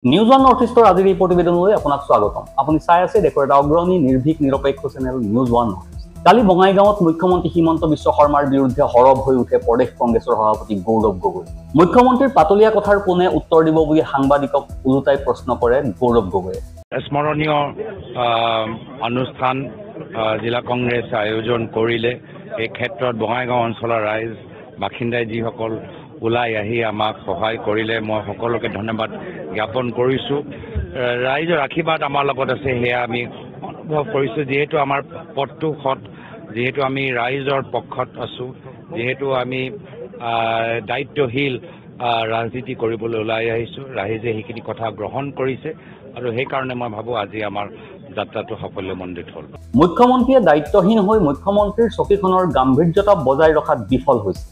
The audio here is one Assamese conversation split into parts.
নিউজ ওৱান নৰ্থ ইষ্টৰ আজিৰ এই প্ৰতিবেদনলৈ আপোনাক স্বাগতম। আপুনি চাই আছে দেশৰ এটা অগ্ৰণী নিৰ্ভীক নিৰপেক্ষ channel News One North East. কালি বঙাইগাঁৱত মুখ্যমন্ত্ৰী হিমন্ত বিশ্ব শৰ্মাৰ বিৰুদ্ধে সৰব হৈ উঠে প্ৰদেশ কংগ্ৰেছৰ সভাপতি গৌৰৱ গগৈ। মুখ্যমন্ত্ৰীৰ পাতলীয়া কথাৰ কোনে উত্তৰ দিব বুলি সাংবাদিকক ওলোটাই প্ৰশ্ন কৰে গৌৰৱ গগৈয়ে। স্মৰণীয় অনুষ্ঠান জিলা কংগ্ৰেছ আয়োজন কৰিলে। এই ক্ষেত্ৰত বঙাইগাঁও অঞ্চলৰ ৰাইজ বাসিন্দাই যিসকল ওলাই আহি আমাক সহায় কৰিলে, মই সকলোকে ধন্যবাদ জ্ঞাপন কৰিছোঁ। ৰাইজৰ আশীৰ্বাদ আমাৰ লগত আছে, সেয়া আমি অনুভৱ কৰিছোঁ। যিহেতু আমাৰ পথটো সৎ, যিহেতু আমি ৰাইজৰ পক্ষত আছোঁ, যিহেতু আমি দায়িত্বশীল ৰাজনীতি কৰিবলৈ ওলাই আহিছোঁ, ৰাইজে সেইখিনি কথা গ্ৰহণ কৰিছে আৰু সেইকাৰণে মই ভাবোঁ আজি আমাৰ যাত্ৰাটো সাফল্যমণ্ডিত হ'ল। মুখ্যমন্ত্ৰীয়ে দায়িত্বহীন হৈ মুখ্যমন্ত্ৰীৰ চকীখনৰ গাম্ভীৰ্যতা বজাই ৰখাত বিফল হৈছে।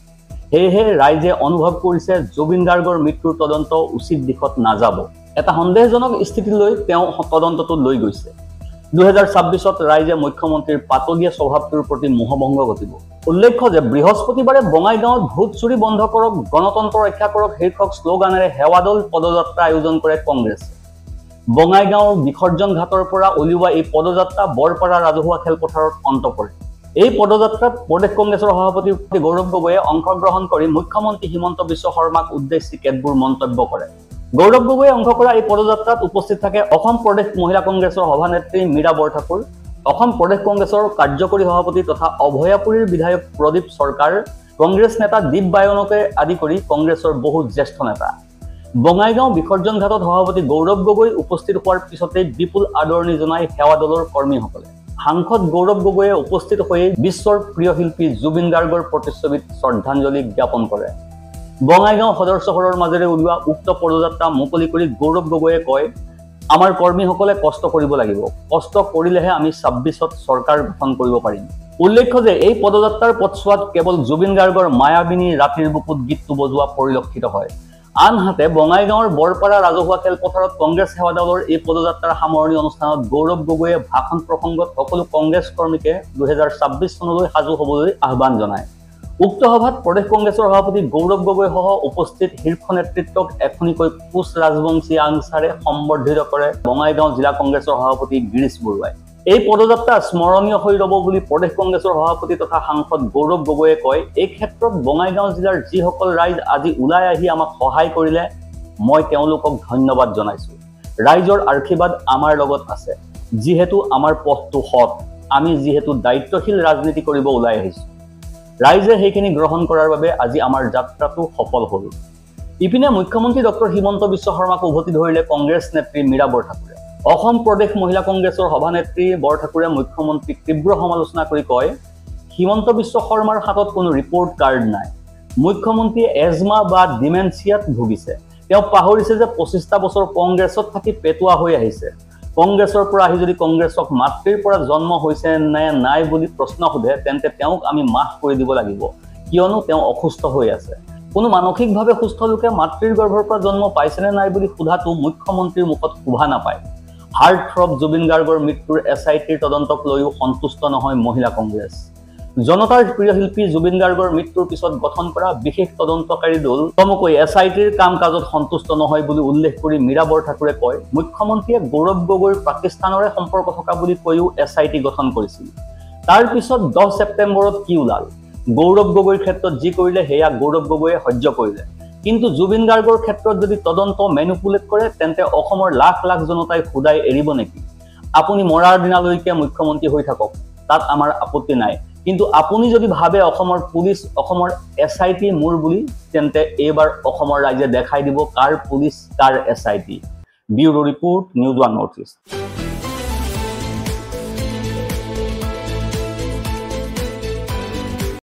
সেয়েহে ৰাইজে অনুভৱ কৰিছে জুবিন গাৰ্গৰ মৃত্যুৰ তদন্ত উচিত দিশত নাযাব। এটা সন্দেহজনক স্থিতিলৈ তেওঁ তদন্তটো লৈ গৈছে। 2026ত ৰাইজে মুখ্যমন্ত্ৰীৰ পাতলীয়া স্বভাৱটোৰ প্ৰতি মোহভংগ ঘটিব। উল্লেখ্য যে বৃহস্পতিবাৰে বঙাইগাঁৱত ভোট চুৰি বন্ধ কৰক, গণতন্ত্ৰ ৰক্ষা কৰক শীৰ্ষক শ্লোগানেৰে সেৱাদল পদযাত্ৰা আয়োজন কৰে কংগ্ৰেছে। বঙাইগাঁৱৰ বিসৰ্জন ঘাটৰ পৰা উলিওৱা এই পদযাত্ৰা বৰপাৰা ৰাজহুৱা খেলপথাৰত অন্ত পৰে। এই পদযাত্ৰাত প্ৰদেশ কংগ্ৰেছৰ সভাপতি গৌৰৱ গগৈয়ে অংশগ্ৰহণ কৰি মুখ্যমন্ত্ৰী হিমন্ত বিশ্ব শৰ্মাক উদ্দেশ্যি কেতবোৰ মন্তব্য কৰে। গৌৰৱ গগৈয়ে অংশ কৰা এই পদযাত্ৰাত উপস্থিত থাকে অসম প্ৰদেশ মহিলা কংগ্ৰেছৰ সভানেত্ৰী মীৰা বৰঠাকুৰ, অসম প্ৰদেশ কংগ্ৰেছৰ কাৰ্যকৰী সভাপতি তথা অভয়াপুৰীৰ বিধায়ক প্ৰদীপ চৰকাৰ, কংগ্ৰেছ নেতা দীপ বায়নকে আদি কৰি কংগ্ৰেছৰ বহু জ্যেষ্ঠ নেতা। বঙাইগাঁও বিসৰ্জন ঘাটত সভাপতি গৌৰৱ গগৈ উপস্থিত হোৱাৰ পিছতেই বিপুল আদৰণি জনাই সেৱা দলৰ কৰ্মীসকলে। সাংসদ গৌৰৱ গগৈয়ে উপস্থিত হৈ বিশ্বৰ প্ৰিয় শিল্পী জুবিন গাৰ্গৰ প্ৰতিচ্ছবিত শ্ৰদ্ধাঞ্জলি জ্ঞাপন কৰে। বঙাইগাঁও সদৰ চহৰৰ মাজেৰে উলিওৱা উক্ত পদযাত্ৰা মুকলি কৰি গৌৰৱ গগৈয়ে কয়, আমাৰ কৰ্মীসকলে কষ্ট কৰিব লাগিব, কষ্ট কৰিলেহে আমি 26ত চৰকাৰ গঠন কৰিব পাৰিম। উল্লেখ্য যে এই পদযাত্ৰাৰ পথছোৱাত কেৱল জুবিন গাৰ্গৰ মায়াবিনী ৰাতিৰ বুকুত গীতটো বজোৱা পৰিলক্ষিত হয়। আনহাতে বঙাইগাঁৱৰ বৰপাৰা ৰাজহুৱা খেলপথাৰত কংগ্ৰেছ সেৱা দলৰ এই পদযাত্ৰাৰ সামৰণি অনুষ্ঠানত গৌৰৱ গগৈয়ে ভাষণ প্ৰসংগত সকলো কংগ্ৰেছ কৰ্মীকে 2026 চনলৈ সাজু হ'বলৈ আহ্বান জনায়। উক্ত সভাত প্ৰদেশ কংগ্ৰেছৰ সভাপতি গৌৰৱ গগৈ সহ উপস্থিত শীৰ্ষ নেতৃত্বক এখনিকৈ কোচ ৰাজবংশী আনচাৰে সম্বৰ্ধিত কৰে বঙাইগাঁও জিলা কংগ্ৰেছৰ সভাপতি গিৰীশ বৰুৱাই। এই পদযাত্ৰা স্মৰণীয় হৈ ৰ'ব বুলি প্ৰদেশ কংগ্ৰেছৰ সভাপতি তথা সাংসদ গৌৰৱ গগৈয়ে কয়, এই ক্ষেত্ৰত বঙাইগাঁও জিলাৰ যিসকল ৰাইজ আজি ওলাই আহি আমাক সহায় কৰিলে, মই তেওঁলোকক ধন্যবাদ জনাইছোঁ। ৰাইজৰ আশীৰ্বাদ আমাৰ লগত আছে, যিহেতু আমাৰ পথটো সৎ, আমি যিহেতু দায়িত্বশীল ৰাজনীতি কৰিব ওলাই আহিছোঁ। ৰাইজে সেইখিনি গ্ৰহণ কৰাৰ বাবে আজি আমাৰ যাত্ৰাটো সফল হ'ল। ইপিনে মুখ্যমন্ত্ৰী ডক্টৰ হিমন্ত বিশ্ব শৰ্মাক উভতি ধৰিলে কংগ্ৰেছ নেত্ৰী মীৰা বৰঠাকুৰে। অসম প্ৰদেশ মহিলা কংগ্ৰেছৰ সভানেত্ৰী বৰঠাকুৰে মুখ্যমন্ত্ৰীক তীব্ৰ সমালোচনা কৰি কয়, হিমন্ত বিশ্ব শৰ্মাৰ হাতত কোনো ৰিপৰ্ট কাৰ্ড নাই। মুখ্যমন্ত্ৰীয়ে এজমা বা ডিমেনচিয়াত ভুগিছে। তেওঁ পাহৰিছে যে 25টা বছৰ কংগ্ৰেছত থাকি পেটুৱা হৈ আহিছে। কংগ্ৰেছৰ পৰা আহি যদি কংগ্ৰেছক মাতৃৰ পৰা জন্ম হৈছে নে নাই বুলি প্ৰশ্ন সোধে, তেন্তে তেওঁক আমি মাফ কৰি দিব লাগিব, কিয়নো তেওঁ অসুস্থ হৈ আছে। কোনো মানসিকভাৱে সুস্থ লোকে মাতৃৰ গৰ্ভৰ পৰা জন্ম পাইছেনে নাই বুলি সোধাটো মুখ্যমন্ত্ৰীৰ মুখত শোভা নাপায়। হাৰ্ট থ্ৰব জুবিন গাৰ্গৰ মৃত্যুৰ SITৰ তদন্তক লৈও সন্তুষ্ট নহয় মহিলা কংগ্ৰেছ। জনতাৰ প্ৰিয় শিল্পী জুবিন গাৰ্গৰ মৃত্যুৰ পিছত গঠন কৰা বিশেষ তদন্তকাৰী দল চমুকৈ SITৰ কাম কাজত সন্তুষ্ট নহয় বুলি উল্লেখ কৰি মীৰা বৰঠাকুৰে কয়, মুখ্যমন্ত্ৰীয়ে গৌৰৱ গগৈৰ পাকিস্তানৰে সম্পৰ্ক থকা বুলি কৈও SIT গঠন কৰিছিল। তাৰ পিছত 10 ছেপ্টেম্বৰত কি ওলাল? গৌৰৱ গগৈৰ ক্ষেত্ৰত যি কৰিলে সেয়া গৌৰৱ গগৈয়ে সহ্য কৰিলে, কিন্তু জুবিন গাৰ্গৰ ক্ষেত্ৰত যদি তদন্ত মেনিপুলেট কৰে, তেন্তে অসমৰ লাখ লাখ জনতাই সুদাই এৰিব নেকি? আপুনি মৰাৰ দিনালৈকে মুখ্যমন্ত্ৰী হৈ থাকক, তাত আমাৰ আপত্তি নাই, কিন্তু আপুনি যদি ভাবে অসমৰ পুলিচ, অসমৰ SIT মোৰ বুলি, তেন্তে এইবাৰ অসমৰ ৰাইজে দেখাই দিব কাৰ পুলিচ কাৰ SIT। Bureau report, news One North east.